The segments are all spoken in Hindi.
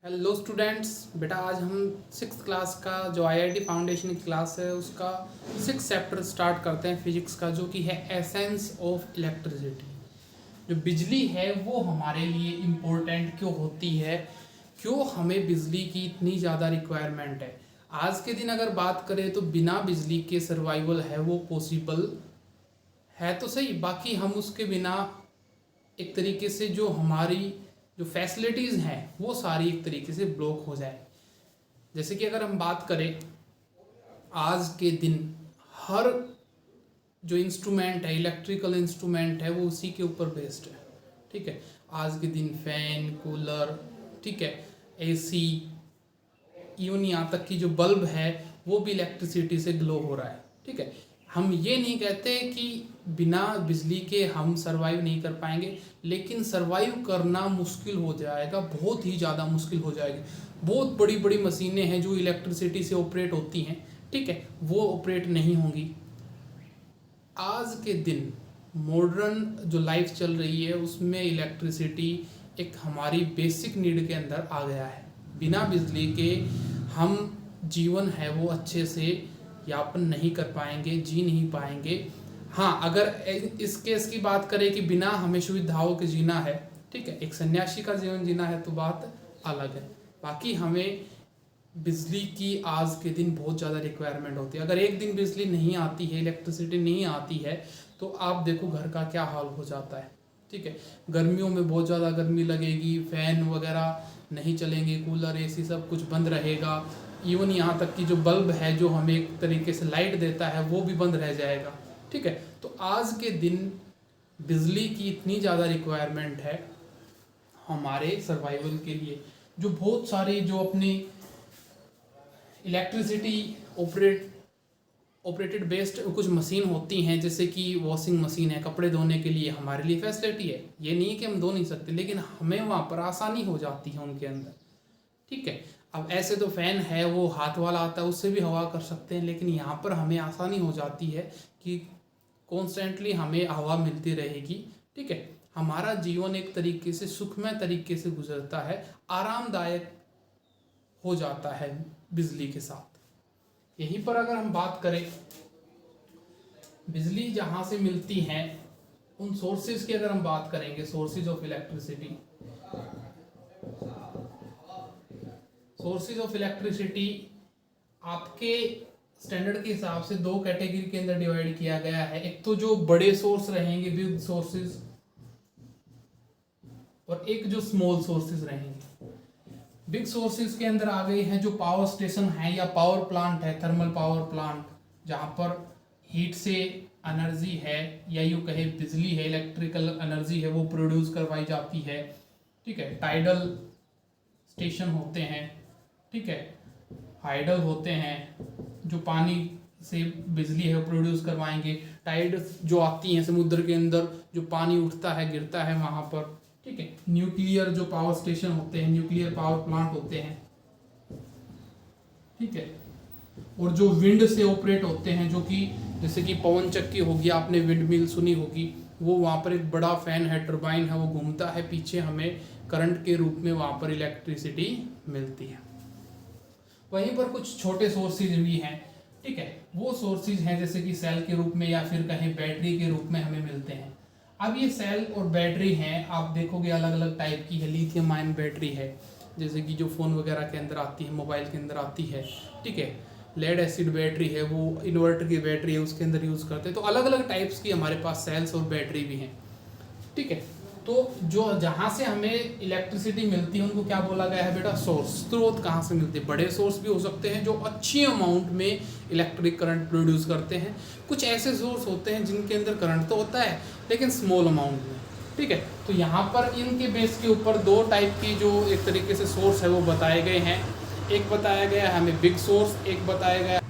हेलो स्टूडेंट्स, बेटा आज हम सिक्स क्लास का जो आईआईटी फाउंडेशन की क्लास है उसका सिक्स चैप्टर स्टार्ट करते हैं फिजिक्स का, जो कि है एसेंस ऑफ इलेक्ट्रिसिटी। जो बिजली है वो हमारे लिए इम्पोर्टेंट क्यों होती है, क्यों हमें बिजली की इतनी ज़्यादा रिक्वायरमेंट है। आज के दिन अगर बात करें तो बिना बिजली के सर्वाइवल है वो पॉसिबल है तो सही, बाकी हम उसके बिना एक तरीके से जो हमारी जो फैसिलिटीज़ हैं वो सारी एक तरीके से ब्लॉक हो जाए। जैसे कि अगर हम बात करें आज के दिन हर जो इंस्ट्रूमेंट है, इलेक्ट्रिकल इंस्ट्रूमेंट है, वो उसी के ऊपर बेस्ड है। ठीक है, आज के दिन फैन, कूलर, ठीक है, एसी, इवन यहाँ तक कि जो बल्ब है वो भी इलेक्ट्रिसिटी से ग्लो हो रहा है। ठीक है, हम ये नहीं कहते कि बिना बिजली के हम सरवाइव नहीं कर पाएंगे, लेकिन सरवाइव करना मुश्किल हो जाएगा, बहुत ही ज़्यादा मुश्किल हो जाएगी। बहुत बड़ी बड़ी मशीनें हैं जो इलेक्ट्रिसिटी से ऑपरेट होती हैं, ठीक है, वो ऑपरेट नहीं होंगी। आज के दिन मॉडर्न जो लाइफ चल रही है उसमें इलेक्ट्रिसिटी एक हमारी बेसिक नीड के अंदर आ गया है। बिना बिजली के हम जीवन है वो अच्छे से यापन नहीं कर पाएंगे, जी नहीं पाएंगे। हाँ, अगर इस केस की बात करें कि बिना हमें सुविधाओं के जीना है, ठीक है, एक सन्यासी का जीवन जीना है तो बात अलग है। बाकी हमें बिजली की आज के दिन बहुत ज़्यादा रिक्वायरमेंट होती है। अगर एक दिन बिजली नहीं आती है, इलेक्ट्रिसिटी नहीं आती है, तो आप देखो घर का क्या हाल हो जाता है। ठीक है, गर्मियों में बहुत ज़्यादा गर्मी लगेगी, फैन वगैरह नहीं चलेंगे, कूलर एसी सब कुछ बंद रहेगा। इवन यहाँ तक कि जो बल्ब है जो हमें एक तरीके से लाइट देता है वो भी बंद रह जाएगा। ठीक है, तो आज के दिन बिजली की इतनी ज़्यादा रिक्वायरमेंट है हमारे सर्वाइवल के लिए। जो बहुत सारी जो अपनी इलेक्ट्रिसिटी ऑपरेटेड बेस्ड कुछ मशीन होती हैं, जैसे कि वॉशिंग मशीन है, कपड़े धोने के लिए हमारे लिए फैसिलिटी है। ये नहीं है कि हम धो नहीं सकते, लेकिन हमें वहाँ पर आसानी हो जाती है उनके अंदर। ठीक है, अब ऐसे तो फैन है वो हाथ वाला आता है, उससे भी हवा कर सकते हैं, लेकिन यहाँ पर हमें आसानी हो जाती है कि कॉन्स्टेंटली हमें हवा मिलती रहेगी। ठीक है, हमारा जीवन एक तरीके से सुखमय तरीके से गुजरता है, आरामदायक हो जाता है बिजली के साथ। यहीं पर अगर हम बात करें बिजली जहाँ से मिलती है उन सोर्सेज की, अगर हम बात करेंगे sources of electricity, sources of electricity आपके स्टैंडर्ड के हिसाब से दो कैटेगरी के अंदर डिवाइड किया गया है। एक तो जो बड़े सोर्स रहेंगे, बिग सोर्सेज, और एक जो स्मॉल सोर्सेज रहेंगे। बिग सोर्सेज के अंदर आ गए हैं जो पावर स्टेशन है या पावर प्लांट है, थर्मल पावर प्लांट, जहाँ पर हीट से एनर्जी है या यूँ कहे बिजली है, इलेक्ट्रिकल एनर्जी है, वो प्रोड्यूस करवाई जाती है। ठीक है, टाइडल स्टेशन होते हैं, ठीक है, हाइडल होते हैं जो पानी से बिजली है वो प्रोड्यूस करवाएंगे। टाइड जो आती हैं समुद्र के अंदर, जो पानी उठता है गिरता है वहाँ पर। ठीक है, न्यूक्लियर जो पावर स्टेशन होते हैं, न्यूक्लियर पावर प्लांट होते हैं। ठीक है, और जो विंड से ऑपरेट होते हैं, जो कि जैसे कि पवन चक्की होगी, आपने विंड मिल सुनी होगी, वो वहाँ पर एक बड़ा फैन है, टरबाइन है, वो घूमता है, पीछे हमें करंट के रूप में वहाँ पर इलेक्ट्रिसिटी मिलती है। वहीं पर कुछ छोटे सोर्सेज भी हैं। ठीक है, वो सोर्सेज हैं जैसे कि सेल के रूप में या फिर कहीं बैटरी के रूप में हमें मिलते हैं। अब ये सेल और बैटरी हैं, आप देखोगे अलग अलग टाइप की है। लिथियम आयन बैटरी है, जैसे कि जो फ़ोन वगैरह के अंदर आती है, मोबाइल के अंदर आती है। ठीक है, लेड एसिड बैटरी है, वो इन्वर्टर की बैटरी है, उसके अंदर यूज़ करते हैं। तो अलग अलग टाइप्स की हमारे पास सेल्स और बैटरी भी हैं। ठीक है, तो जो जहाँ से हमें इलेक्ट्रिसिटी मिलती है उनको क्या बोला गया है बेटा, सोर्स। स्रोत कहाँ से मिलते हैं, बड़े सोर्स भी हो सकते हैं जो अच्छी अमाउंट में इलेक्ट्रिक करंट प्रोड्यूस करते हैं। कुछ ऐसे सोर्स होते हैं जिनके अंदर करंट तो होता है लेकिन स्मॉल अमाउंट में। ठीक है, तो यहाँ पर इनके बेस के ऊपर दो टाइप की जो एक तरीके से सोर्स है वो बताए गए हैं। एक बताया गया है हमें बिग सोर्स, एक बताया गया।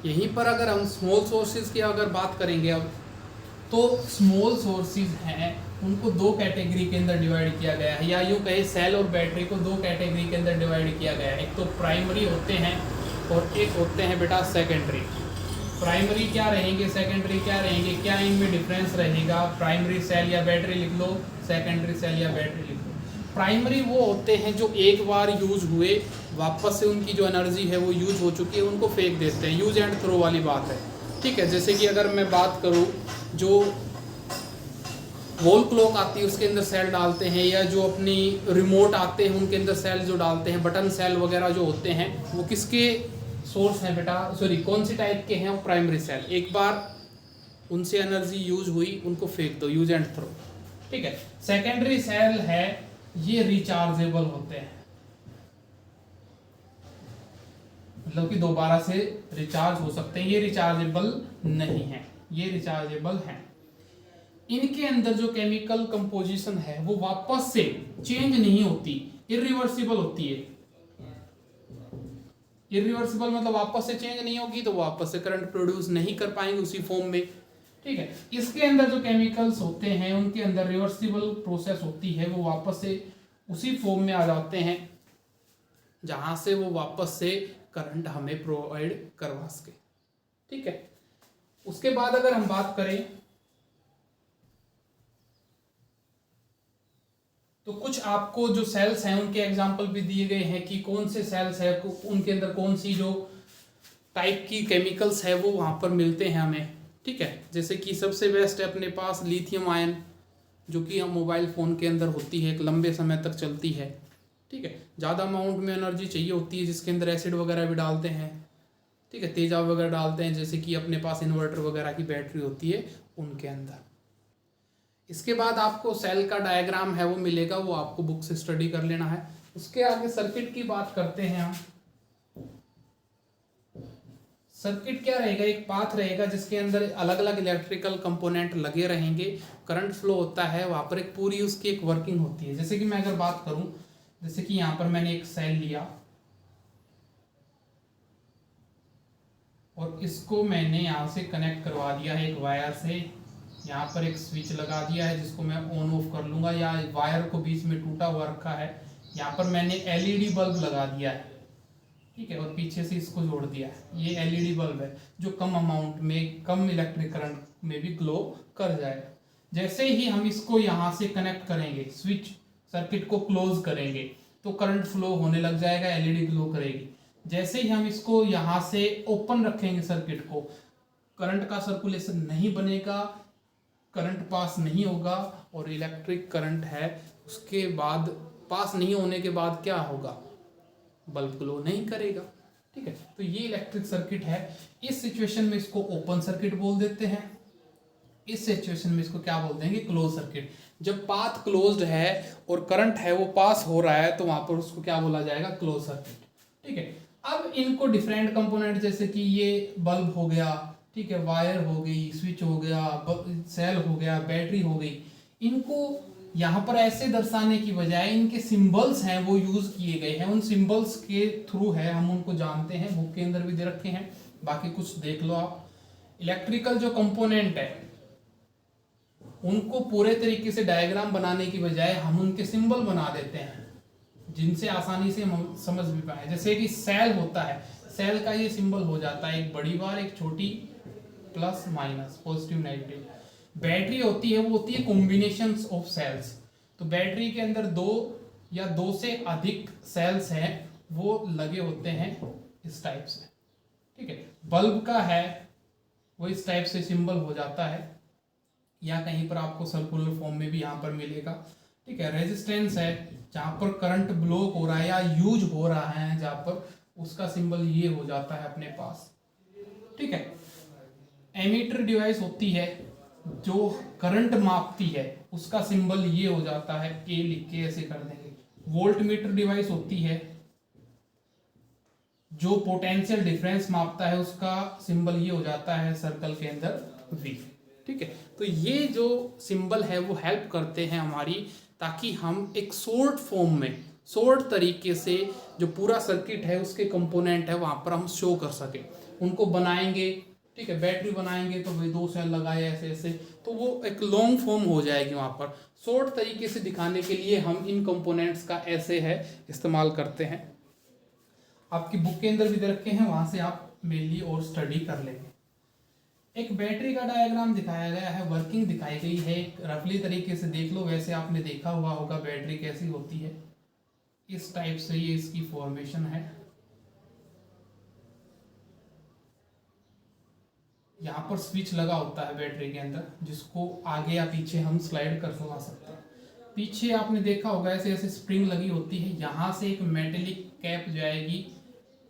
यहीं पर अगर हम स्मॉल सोर्सेज की अगर बात करेंगे अब, तो स्मॉल सोर्सेज हैं उनको दो कैटेगरी के अंदर डिवाइड किया गया है, या यूँ कहे सेल और बैटरी को दो कैटेगरी के अंदर डिवाइड किया गया है। एक तो प्राइमरी होते हैं और एक होते हैं बेटा सेकेंडरी। प्राइमरी क्या रहेंगे, सेकेंडरी क्या रहेंगे, क्या इनमें डिफरेंस रहेगा। प्राइमरी सेल या बैटरी लिख लो, सेकेंडरी सेल या बैटरी लिख लो। प्राइमरी वो होते हैं जो एक बार यूज हुए, वापस से उनकी जो एनर्जी है वो यूज हो चुकी है, उनको फेंक देते हैं, यूज एंड थ्रो वाली बात है। ठीक है, जैसे कि अगर मैं बात करूँ, जो वॉल क्लॉक आती है उसके अंदर सेल डालते हैं, या जो अपनी रिमोट आते हैं उनके अंदर सेल जो डालते हैं, बटन सेल वगैरह जो होते हैं, वो किसके सोर्स हैं बेटा, सॉरी कौन सी टाइप के हैं, वो प्राइमरी सेल। एक बार उनसे एनर्जी यूज हुई, उनको फेंक दो, यूज एंड थ्रो। ठीक है, सेकेंडरी सेल है, ये रिचार्जेबल होते हैं, मतलब कि दोबारा से रिचार्ज हो सकते हैं, ये रिचार्जेबल नहीं है, ये रिचार्जेबल हैं। इनके अंदर जो केमिकल कंपोजिशन है वो वापस से चेंज नहीं होती, इरिवर्सिबल होती है। इरिवर्सिबल मतलब वापस से चेंज नहीं होगी, तो वापस से करंट प्रोड्यूस नहीं कर पाएंगे उसी फॉर्म में। ठीक है, इसके अंदर जो केमिकल्स होते हैं उनके अंदर रिवर्सिबल प्रोसेस होती है, वो वापस से उसी फॉर्म में आ जाते हैं जहां से वो वापस से करंट हमें प्रोवाइड करवा सके। ठीक है, उसके बाद अगर हम बात करें तो कुछ आपको जो सेल्स हैं उनके एग्जाम्पल भी दिए गए हैं कि कौन से सेल्स है, उनके अंदर कौन सी जो टाइप की केमिकल्स है वो वहां पर मिलते हैं हमें। ठीक है, जैसे कि सबसे बेस्ट है अपने पास लिथियम आयन, जो कि हम मोबाइल फ़ोन के अंदर होती है, एक लंबे समय तक चलती है। ठीक है, ज़्यादा अमाउंट में एनर्जी चाहिए होती है, जिसके अंदर एसिड वगैरह भी डालते हैं। ठीक है, तेजाब वगैरह डालते हैं, जैसे कि अपने पास इन्वर्टर वगैरह की बैटरी होती है उनके अंदर। इसके बाद आपको सेल का डायग्राम है वो मिलेगा, वो आपको बुक से स्टडी कर लेना है। उसके आगे सर्किट की बात करते हैं हम। सर्किट क्या रहेगा, एक पाथ रहेगा जिसके अंदर अलग अलग इलेक्ट्रिकल कंपोनेंट लगे रहेंगे, करंट फ्लो होता है वहां पर, एक पूरी उसकी एक वर्किंग होती है। जैसे कि मैं अगर बात करूं, जैसे कि यहां पर मैंने एक सेल लिया और इसको मैंने यहां से कनेक्ट करवा दिया है एक वायर से, यहाँ पर एक स्विच लगा दिया है जिसको मैं ऑन ऑफ कर लूंगा, या वायर को बीच में टूटा हुआ रखा है, यहाँ पर मैंने एलईडी बल्ब लगा दिया है। ठीक है, और पीछे से इसको जोड़ दिया है, ये एलईडी बल्ब है जो कम अमाउंट में, कम इलेक्ट्रिक करंट में भी ग्लो कर जाएगा। जैसे ही हम इसको यहाँ से कनेक्ट करेंगे, स्विच सर्किट को क्लोज करेंगे, तो करंट फ्लो होने लग जाएगा, एलईडी ग्लो करेगी। जैसे ही हम इसको यहाँ से ओपन रखेंगे सर्किट को, करंट का सर्कुलेशन नहीं बनेगा, करंट पास नहीं होगा, और इलेक्ट्रिक करंट है उसके बाद पास नहीं होने के बाद क्या होगा, बल्ब ग्लो नहीं करेगा। ठीक है, तो ये इलेक्ट्रिक सर्किट है। इस सिचुएशन में इसको ओपन सर्किट बोल देते हैं, इस सिचुएशन में इसको क्या बोल देंगे, क्लोज सर्किट। जब पाथ क्लोज्ड है और करंट है वो पास हो रहा है, तो वहां पर उसको क्या बोला जाएगा, क्लोज सर्किट। ठीक है, अब इनको डिफरेंट कंपोनेंट, जैसे कि ये बल्ब हो गया, ठीक है, वायर हो गई, स्विच हो गया, सेल हो गया, बैटरी हो गई, इनको यहाँ पर ऐसे दर्शाने की बजाय इनके सिंबल्स हैं वो यूज किए गए हैं। उन सिंबल्स के थ्रू है हम उनको जानते हैं, बुक के अंदर भी दे रखे हैं, बाकी कुछ देख लो आप। इलेक्ट्रिकल जो कंपोनेंट है उनको पूरे तरीके से डायग्राम बनाने की बजाय हम उनके सिंबल बना देते हैं, जिनसे आसानी से हम समझ भी पाए। जैसे कि सेल होता है, सेल का ये सिंबल हो जाता है एक बड़ी बार, एक छोटी, plus minus, positive negative. Battery होती है, वो होती है कॉम्बिनेशंस ऑफ सेल्स, तो बैटरी के अंदर दो या दो से अधिक सेल्स हैं वो लगे होते हैं इस टाइप से। ठीक है, बल्ब का है वो इस टाइप से सिंबल हो जाता है, या कहीं पर आपको सर्कुलर फॉर्म में भी यहाँ पर मिलेगा। ठीक है, रेजिस्टेंस है जहाँ पर करंट ब्लॉक हो रहा है या यूज हो रहा है, जहाँ पर उसका सिंबल ये हो जाता है अपने पास। ठीक है, एमीटर डिवाइस होती है जो करंट मापती है, उसका सिंबल ये हो जाता है, ए लिख के ऐसे कर देंगे। वोल्ट मीटर डिवाइस होती है जो पोटेंशियल डिफरेंस मापता है, उसका सिंबल ये हो जाता है सर्कल के अंदर वी। ठीक है, तो ये जो सिंबल है वो हेल्प करते हैं हमारी, ताकि हम एक शॉर्ट फॉर्म में, शॉर्ट तरीके से जो पूरा सर्किट है उसके कंपोनेंट है वहां पर हम शो कर सके, उनको बनाएंगे। ठीक है, बैटरी बनाएंगे तो भाई दो सेल लगाए ऐसे ऐसे, तो वो एक लॉन्ग फॉर्म हो जाएगी। वहां पर शॉर्ट तरीके से दिखाने के लिए हम इन कंपोनेंट्स का ऐसे है इस्तेमाल करते हैं। आपकी बुक के अंदर भी दे रखे हैं, वहां से आप मेनली और स्टडी कर लेंगे। एक बैटरी का डायग्राम दिखाया गया है, वर्किंग दिखाई गई है, एक रफली तरीके से देख लो। वैसे आपने देखा हुआ होगा बैटरी कैसी होती है, इस टाइप से ये इसकी फॉर्मेशन है। यहाँ पर स्विच लगा होता है बैटरी के अंदर, जिसको आगे या पीछे हम स्लाइड कर सकते हैं। पीछे आपने देखा होगा ऐसे ऐसे स्प्रिंग लगी होती है, यहाँ से एक मेटेलिक कैप जाएगी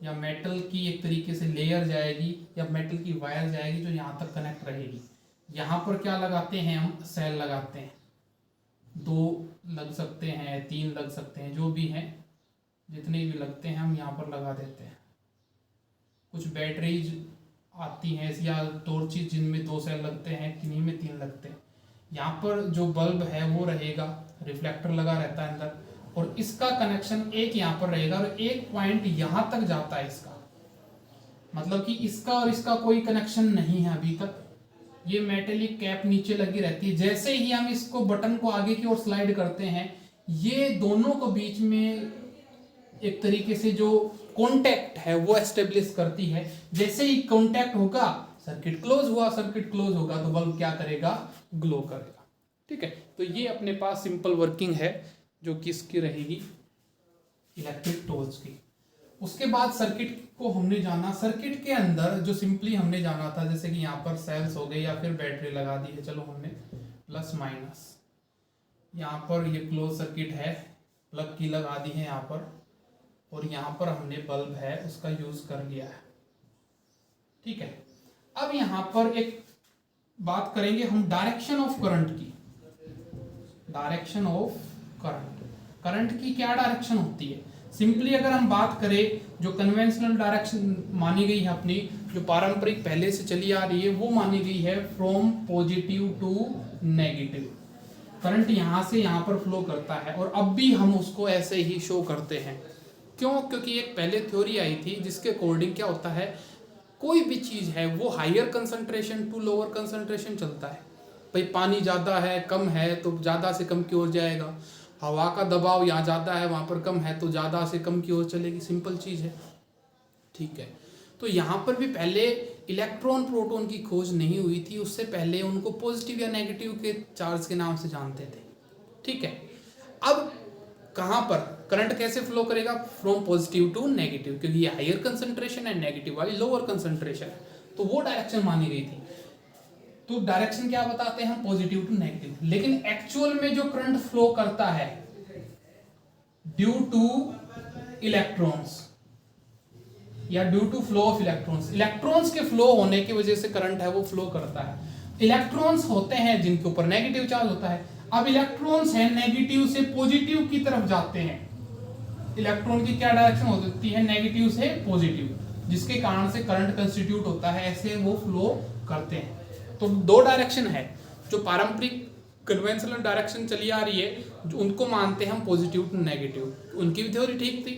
या मेटल की एक तरीके से लेयर जाएगी या मेटल की वायर जाएगी जो यहाँ तक कनेक्ट रहेगी। यहाँ पर क्या लगाते हैं हम, सेल लगाते हैं, 2 लग सकते हैं, 3 लग सकते हैं, जो भी हैं जितने भी लगते हैं हम यहाँ पर लगा देते हैं। कुछ बैटरीज आती हैं या टॉर्चेस जिनमें 2 सेल लगते हैं, किन्हीं में 3 लगते हैं। यहाँ पर जो बल्ब है वो रहेगा, रिफ्लेक्टर लगा रहता है अंदर, और इसका कनेक्शन एक यहाँ पर रहेगा और एक पॉइंट यहाँ तक जाता है इसका, मतलब कि इसका और इसका कोई कनेक्शन नहीं है अभी तक। ये मेटेलिक कैप नीचे लगी रहती है, जैसे ही हम इसको बटन को आगे की ओर स्लाइड करते हैं, ये दोनों को बीच में एक तरीके से जो कॉन्टैक्ट है वो एस्टेब्लिश करती है। जैसे ही कॉन्टैक्ट होगा सर्किट क्लोज हुआ, सर्किट क्लोज होगा तो बल्ब क्या करेगा, ग्लो करेगा। ठीक है, तो ये अपने पास सिंपल वर्किंग है जो किसकी रहेगी, इलेक्ट्रिक टॉर्च की। उसके बाद सर्किट को हमने जाना, सर्किट के अंदर जो सिंपली हमने जाना था, जैसे कि यहाँ पर सेल्स हो गए या फिर बैटरी लगा दी है, चलो हमने प्लस माइनस, यहाँ पर ये क्लोज सर्किट है, प्लग की लगा दी है यहाँ पर, और यहाँ पर हमने बल्ब है उसका यूज कर लिया है। ठीक है, अब यहाँ पर एक बात करेंगे हम डायरेक्शन ऑफ करंट की। डायरेक्शन ऑफ करंट, करंट की क्या डायरेक्शन होती है। सिंपली अगर हम बात करें, जो कन्वेंशनल डायरेक्शन मानी गई है अपनी, जो पारंपरिक पहले से चली आ रही है, वो मानी गई है from positive to negative. Current यहाँ से यहाँ पर फ्लो करता है, और अब भी हम उसको ऐसे ही शो करते हैं। क्यों? क्योंकि एक पहले थ्योरी आई थी जिसके अकॉर्डिंग क्या होता है, कोई भी चीज़ है वो higher concentration to lower concentration चलता है। भाई पानी ज़्यादा है, कम है तो ज़्यादा से कम की ओर जाएगा, हवा का दबाव यहाँ ज़्यादा है वहाँ पर कम है तो ज़्यादा से कम की ओर चलेगी, सिंपल चीज़ है। ठीक है, तो यहाँ पर भी पहले इलेक्ट्रॉन प्रोटॉन की खोज नहीं हुई थी, उससे पहले उनको पॉजिटिव या नेगेटिव के चार्ज के नाम से जानते थे। ठीक है, अब कहाँ पर करंट कैसे फ्लो करेगा, फ्रॉम पॉजिटिव टू नेगेटिव, क्योंकि ये हायर कंसंट्रेशन है, नेगेटिव वाली लोअर कंसंट्रेशन है, तो वो डायरेक्शन मानी गई थी। तो डायरेक्शन क्या बताते हैं हम, पॉजिटिव टू नेगेटिव। लेकिन एक्चुअल में जो करंट फ्लो करता है ड्यू टू इलेक्ट्रॉन्स या due to flow of electrons, electrons के फ्लो होने की वजह से करंट है वो फ्लो करता है। इलेक्ट्रॉन्स होते हैं जिनके ऊपर नेगेटिव चार्ज होता है। अब इलेक्ट्रॉन्स हैं नेगेटिव से पॉजिटिव की तरफ जाते हैं, इलेक्ट्रॉन की क्या डायरेक्शन हो सकती है, नेगेटिव से पॉजिटिव, जिसके कारण से करंट कंस्टिट्यूट होता है, ऐसे वो फ्लो करते हैं। तो 2 डायरेक्शन है, जो पारंपरिक कन्वेंशनल डायरेक्शन चली आ रही है, जो उनको मानते हैं हम पॉजिटिव टू नेगेटिव, उनकी भी थ्योरी ठीक थी,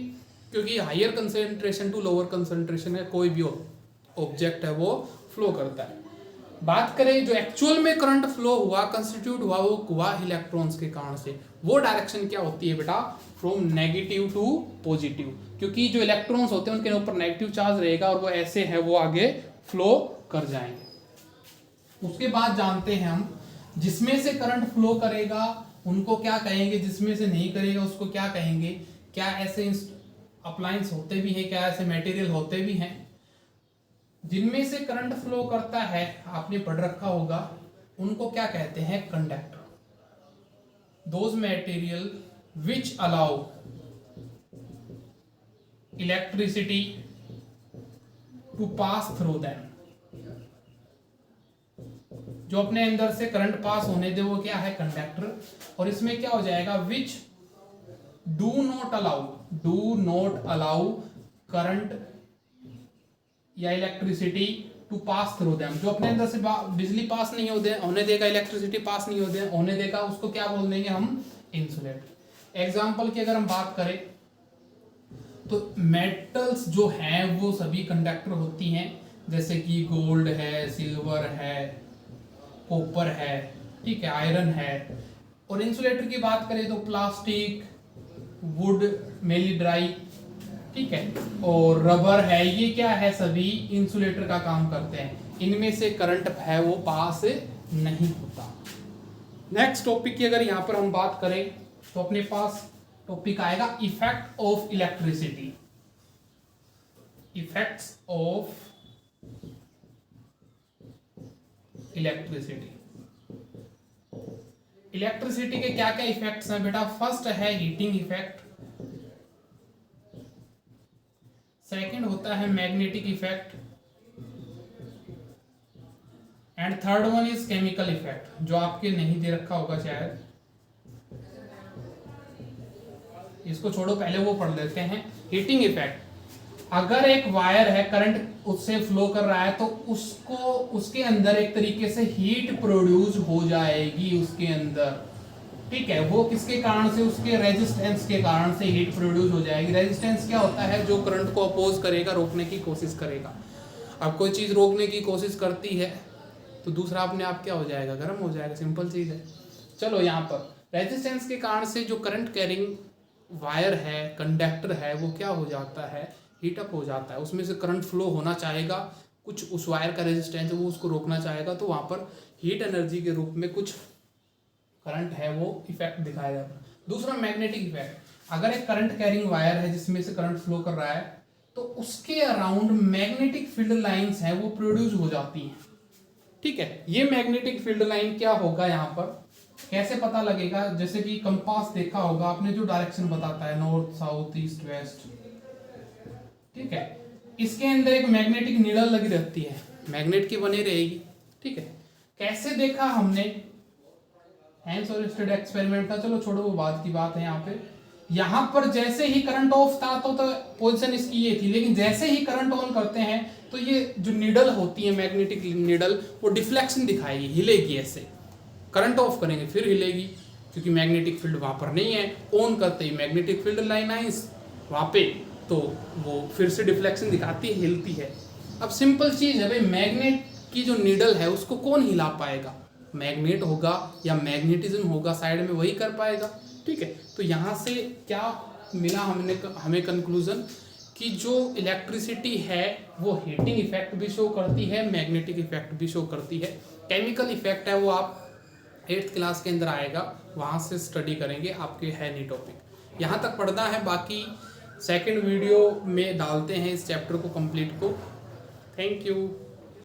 क्योंकि higher concentration to lower concentration है, कोई भी ऑब्जेक्ट है वो फ्लो करता है। बात करें जो एक्चुअल में करंट फ्लो हुआ, कंस्टिट्यूट हुआ, वो हुआ इलेक्ट्रॉन्स के कारण से। वो डायरेक्शन क्या होती है बेटा, फ्रॉम नेगेटिव टू पॉजिटिव, क्योंकि जो इलेक्ट्रॉन्स होते हैं उनके ऊपर नेगेटिव चार्ज रहेगा और वो ऐसे है वो आगे फ्लो कर जाएंगे। उसके बाद जानते हैं हम, जिसमें से करंट फ्लो करेगा उनको क्या कहेंगे, जिसमें से नहीं करेगा उसको क्या कहेंगे। क्या ऐसे अप्लायंस होते भी हैं, क्या ऐसे मटेरियल होते भी हैं जिनमें से करंट फ्लो करता है, आपने पढ़ रखा होगा, उनको क्या कहते हैं, conductor. Those material which allow electricity to pass through them, जो अपने अंदर से करंट पास होने दे वो क्या है, कंडक्टर। और इसमें क्या हो जाएगा, which do not allow current या electricity to pass through them, जो अपने अंदर से बिजली पास नहीं होने देगा, इलेक्ट्रिसिटी पास नहीं होने देगा, उसको क्या बोल देंगे हम, इंसुलेटर। एग्जाम्पल की अगर हम बात करें तो मेटल्स जो हैं वो सभी कंडक्टर होती हैं, जैसे कि गोल्ड है, सिल्वर है, कॉपर है, ठीक है, आयरन है। और इंसुलेटर की बात करें तो प्लास्टिक, वुड, मेनली ड्राई, ठीक है, और रबर है, ये क्या है, सभी इंसुलेटर का काम करते हैं। इनमें से करंट है वो पास नहीं होता। नेक्स्ट टॉपिक की अगर यहाँ पर हम बात करें तो अपने पास टॉपिक आएगा effect of electricity. Effects of electricity. Electricity के क्या क्या इफेक्ट्स हैं बेटा? फर्स्ट है हीटिंग इफेक्ट, सेकंड होता है magnetic effect, and third one is chemical effect, जो आपके नहीं दे रखा होगा शायद, इसको छोड़ो, पहले वो पढ़ लेते हैं। हीटिंग इफेक्ट, अगर एक वायर है, करंट उससे फ्लो कर रहा है तो उसको उसके अंदर एक तरीके से हीट प्रोड्यूस हो जाएगी उसके अंदर, ठीक है। वो किसके कारण से? उसके रेजिस्टेंस के कारण से हीट प्रोड्यूस हो जाएगी। रेजिस्टेंस क्या होता है? जो करंट को अपोज करेगा, रोकने की कोशिश करेगा। अब कोई चीज रोकने की कोशिश करती है तो दूसरा अपने आप क्या हो जाएगा? गर्म हो जाएगा, सिंपल चीज है। चलो यहाँ पर रेजिस्टेंस के कारण से जो करंट कैरिंग वायर है, कंडक्टर है, वो क्या हो जाता है? हीटअप हो जाता है। उसमें से करंट फ्लो होना चाहेगा, कुछ उस वायर का रेजिस्टेंस है वो उसको रोकना चाहेगा, तो वहाँ पर हीट एनर्जी के रूप में कुछ करंट है वो इफेक्ट दिखाया जाता है। दूसरा मैग्नेटिक इफेक्ट, अगर एक करंट कैरिंग वायर है जिसमें से करंट फ्लो कर रहा है तो उसके अराउंड मैग्नेटिक फील्ड लाइंस हैं वो प्रोड्यूस हो जाती हैं, ठीक है। ये मैग्नेटिक फील्ड लाइन क्या होगा यहाँ पर, कैसे पता लगेगा? जैसे कि कंपास देखा होगा आपने, जो डायरेक्शन बताता है नॉर्थ साउथ ईस्ट वेस्ट, ठीक है। इसके अंदर एक मैग्नेटिक नीडल लगी रहती है, मैग्नेट की बनी रहेगी, ठीक है। कैसे देखा हमने? हैंस और स्टड एक्सपेरिमेंट था, चलो छोड़ो वो बाद की बात है। यहाँ पर जैसे ही करंट ऑफ था तो पोजीशन इसकी ये थी, लेकिन जैसे ही करंट ऑन करते हैं तो ये जो नीडल होती है मैग्नेटिक नीडल, वो डिफ्लेक्शन दिखाएगी, हिलेगी। ऐसे करंट ऑफ करेंगे फिर हिलेगी, क्योंकि मैग्नेटिक फील्ड वहां पर नहीं है। ऑन करते ही मैग्नेटिक फील्ड लाइन आई वहां पे, तो वो फिर से डिफ्लेक्शन दिखाती है, हिलती है। अब सिंपल चीज है भाई, मैग्नेट की जो नीडल है उसको कौन हिला पाएगा? मैग्नेट होगा या मैग्नेटिज्म होगा साइड में, वही कर पाएगा, ठीक है। तो यहाँ से क्या मिला हमें कंक्लूजन कि जो इलेक्ट्रिसिटी है वो हीटिंग इफेक्ट भी शो करती है, मैग्नेटिक इफेक्ट भी शो करती है। केमिकल इफेक्ट है वो आप 8th क्लास के अंदर आएगा, वहाँ से स्टडी करेंगे, आपके है नहीं टॉपिक। यहाँ तक पढ़ना है, बाकी सेकंड वीडियो में डालते हैं इस चैप्टर को कंप्लीट को। Thank you.